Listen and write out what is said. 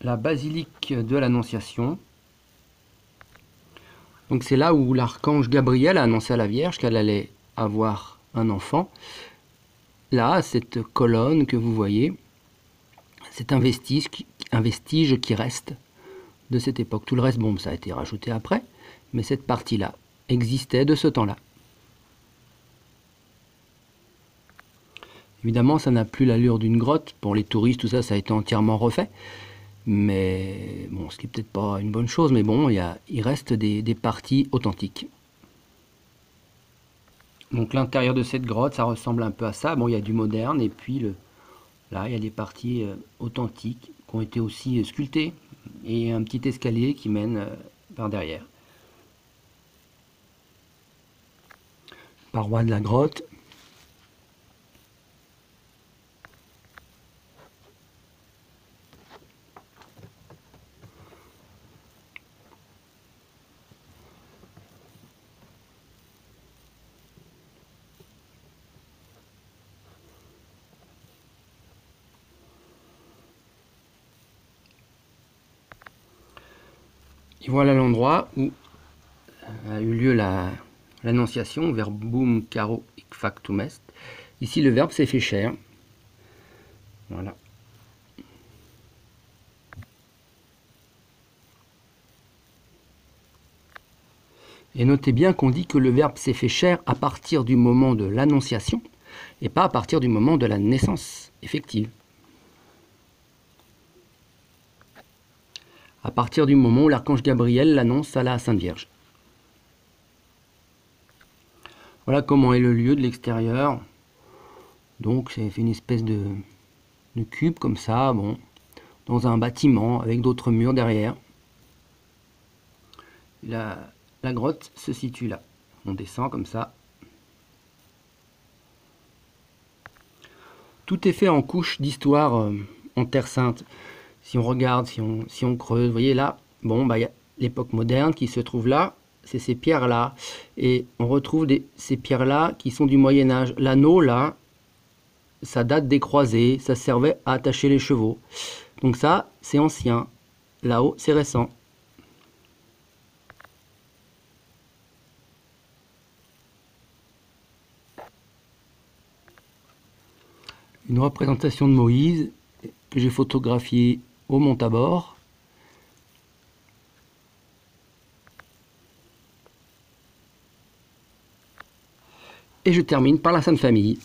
la basilique de l'Annonciation. Donc c'est là où l'archange Gabriel a annoncé à la Vierge qu'elle allait avoir un enfant. Là, cette colonne que vous voyez, c'est un vestige qui reste de cette époque. Tout le reste, bon, ça a été rajouté après, mais cette partie-là existait de ce temps-là. Évidemment, ça n'a plus l'allure d'une grotte. Pour les touristes, tout ça, ça a été entièrement refait. Mais bon, ce qui n'est peut-être pas une bonne chose, mais bon, il reste des parties authentiques. Donc l'intérieur de cette grotte, ça ressemble un peu à ça. Bon, il y a du moderne, et puis là, il y a des parties authentiques qui ont été aussi sculptées, et un petit escalier qui mène par derrière. Paroi de la grotte. Et voilà l'endroit où a eu lieu l'annonciation, verbum caro hic factum est. Ici, le verbe s'est fait chair. Voilà. Et notez bien qu'on dit que le verbe s'est fait chair à partir du moment de l'annonciation et pas à partir du moment de la naissance effective. À partir du moment où l'archange Gabriel l'annonce à la Sainte Vierge. Voilà comment est le lieu de l'extérieur. Donc c'est une espèce de cube comme ça, bon, dans un bâtiment avec d'autres murs derrière. La grotte se situe là. On descend comme ça. Tout est fait en couches d'histoire en Terre Sainte. Si on regarde, si on creuse, vous voyez là, bon, bah, il y a l'époque moderne qui se trouve là, c'est ces pierres-là. Et on retrouve ces pierres-là qui sont du Moyen-Âge. L'anneau, là, ça date des croisés, ça servait à attacher les chevaux. Donc ça, c'est ancien. Là-haut, c'est récent. Une représentation de Moïse que j'ai photographiée au Montabor. Et je termine par la Sainte Famille.